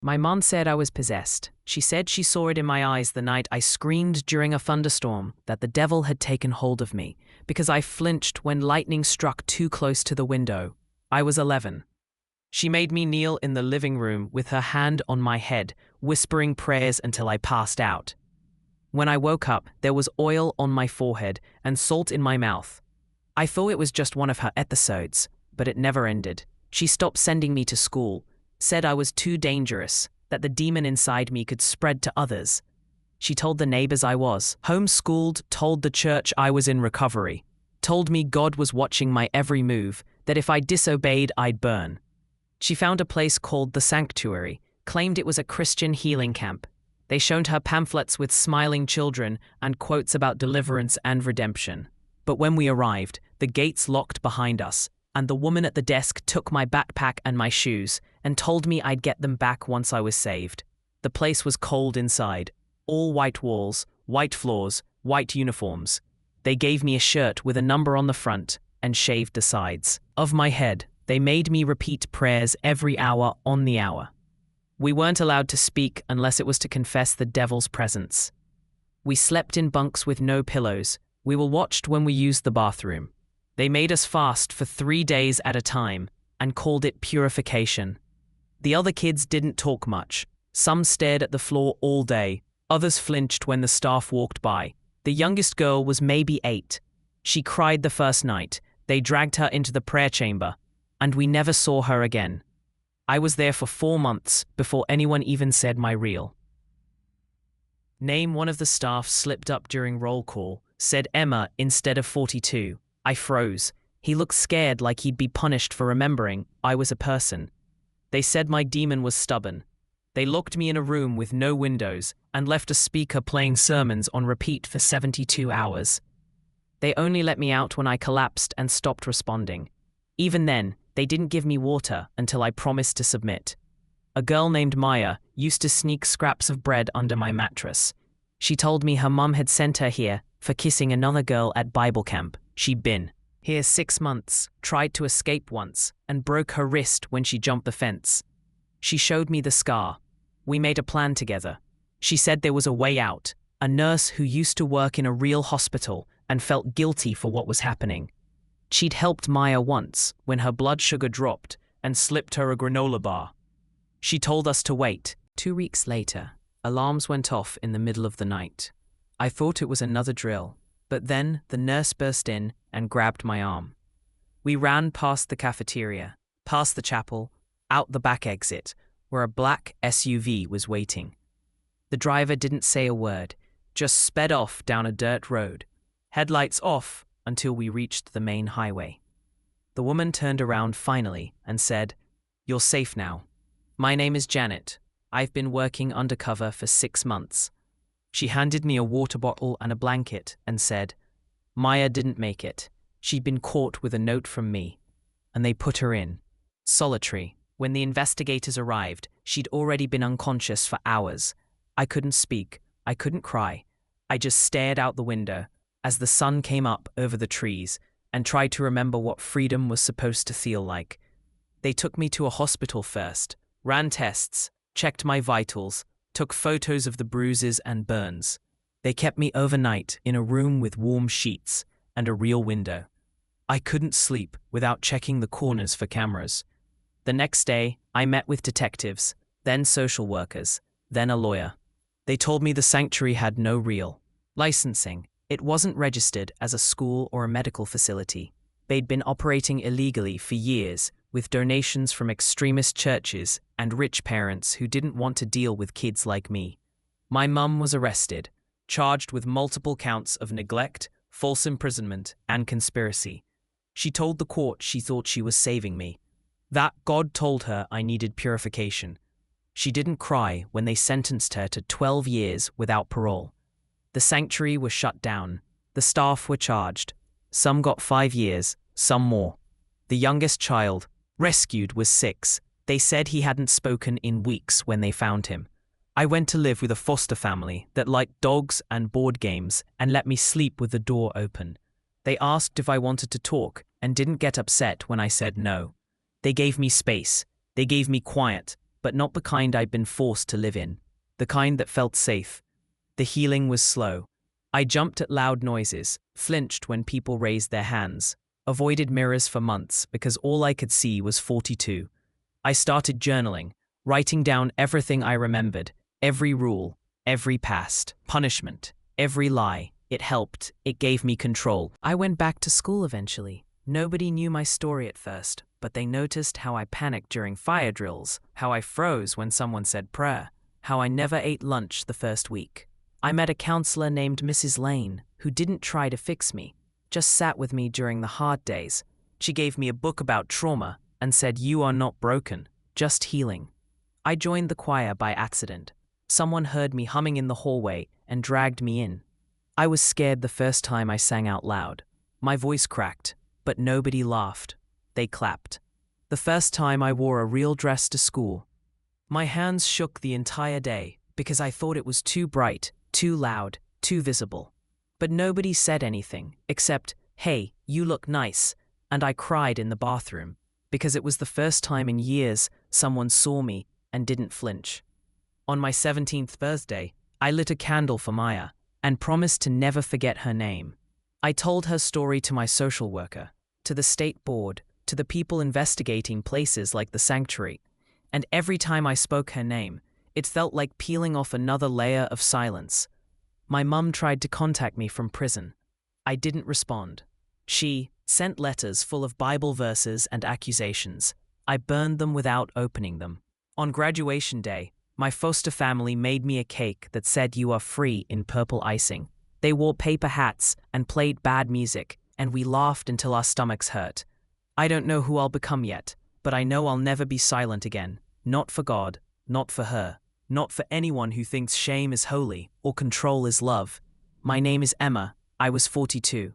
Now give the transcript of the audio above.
My mom said I was possessed. She said she saw it in my eyes the night I screamed during a thunderstorm that the devil had taken hold of me because I flinched when lightning struck too close to the window. I was 11. She made me kneel in the living room with her hand on my head, whispering prayers until I passed out. When I woke up, there was oil on my forehead and salt in my mouth. I thought it was just one of her episodes, but it never ended. She stopped sending me to school, said I was too dangerous, that the demon inside me could spread to others. She told the neighbors I was homeschooled, told the church I was in recovery, told me God was watching my every move, that if I disobeyed, I'd burn. She found a place called the Sanctuary, claimed it was a Christian healing camp. They showed her pamphlets with smiling children and quotes about deliverance and redemption. But when we arrived, the gates locked behind us, and the woman at the desk took my backpack and my shoes and told me I'd get them back once I was saved. The place was cold inside. All white walls, white floors, white uniforms. They gave me a shirt with a number on the front and shaved the sides of my head. They made me repeat prayers every hour on the hour. We weren't allowed to speak unless it was to confess the devil's presence. We slept in bunks with no pillows. We were watched when we used the bathroom. They made us fast for 3 days at a time and called it purification. The other kids didn't talk much. Some stared at the floor all day. Others flinched when the staff walked by. The youngest girl was maybe 8. She cried the first night. They dragged her into the prayer chamber, and we never saw her again. I was there for 4 months before anyone even said my real name. One of the staff slipped up during roll call, said Emma instead of 42. I froze. He looked scared, like he'd be punished for remembering I was a person. They said my demon was stubborn. They locked me in a room with no windows and left a speaker playing sermons on repeat for 72 hours. They only let me out when I collapsed and stopped responding. Even then, they didn't give me water until I promised to submit. A girl named Maya used to sneak scraps of bread under my mattress. She told me her mum had sent her here for kissing another girl at Bible camp. She'd been here 6 months, tried to escape once, and broke her wrist when she jumped the fence. She showed me the scar. We made a plan together. She said there was a way out, a nurse who used to work in a real hospital and felt guilty for what was happening. She'd helped Maya once when her blood sugar dropped and slipped her a granola bar. She told us to wait. 2 weeks later, alarms went off in the middle of the night. I thought it was another drill, but then the nurse burst in and grabbed my arm. We ran past the cafeteria, past the chapel, out the back exit, where a black SUV was waiting. The driver didn't say a word, just sped off down a dirt road, headlights off until we reached the main highway. The woman turned around finally and said, "You're safe now. My name is Janet. I've been working undercover for 6 months." She handed me a water bottle and a blanket and said, "Maya didn't make it. She'd been caught with a note from me." And they put her in solitary. When the investigators arrived, she'd already been unconscious for hours. I couldn't speak. I couldn't cry. I just stared out the window as the sun came up over the trees and tried to remember what freedom was supposed to feel like. They took me to a hospital first, ran tests, checked my vitals, took photos of the bruises and burns. They kept me overnight in a room with warm sheets and a real window. I couldn't sleep without checking the corners for cameras. The next day, I met with detectives, then social workers, then a lawyer. They told me the sanctuary had no real licensing. It wasn't registered as a school or a medical facility. They'd been operating illegally for years, with donations from extremist churches and rich parents who didn't want to deal with kids like me. My mum was arrested, charged with multiple counts of neglect, false imprisonment, and conspiracy. She told the court she thought she was saving me, that God told her I needed purification. She didn't cry when they sentenced her to 12 years without parole. The sanctuary was shut down. The staff were charged. Some got 5 years, some more. The youngest child, rescued, was 6. They said he hadn't spoken in weeks when they found him. I went to live with a foster family that liked dogs and board games and let me sleep with the door open. They asked if I wanted to talk and didn't get upset when I said no. They gave me space. They gave me quiet, but but not the kind I'd been forced to live in. The kind that felt safe. The healing was slow. I jumped at loud noises, flinched when people raised their hands, avoided mirrors for months because all I could see was 42. I started journaling, writing down everything I remembered, every rule, every past, punishment, every lie. It helped. It gave me control. I went back to school eventually. Nobody knew my story at first, but they noticed how I panicked during fire drills, how I froze when someone said prayer, how I never ate lunch the first week. I met a counselor named Mrs. Lane, who didn't try to fix me, just sat with me during the hard days. She gave me a book about trauma and said, "You are not broken, just healing." I joined the choir by accident. Someone heard me humming in the hallway and dragged me in. I was scared the first time I sang out loud. My voice cracked, but nobody laughed. They clapped. The first time I wore a real dress to school. My hands shook the entire day because I thought it was too bright, too loud, too visible. But nobody said anything except, "Hey, you look nice," and I cried in the bathroom because it was the first time in years someone saw me and didn't flinch. On my 17th birthday, I lit a candle for Maya and promised to never forget her name. I told her story to my social worker, to the state board, to the people investigating places like the sanctuary, and every time I spoke her name, it felt like peeling off another layer of silence. My mum tried to contact me from prison. I didn't respond. She sent letters full of Bible verses and accusations. I burned them without opening them. On graduation day, my foster family made me a cake that said "You are free" in purple icing. They wore paper hats and played bad music, and we laughed until our stomachs hurt. I don't know who I'll become yet, but I know I'll never be silent again. Not for God, not for her, not for anyone who thinks shame is holy or control is love. My name is Emma. I was 42.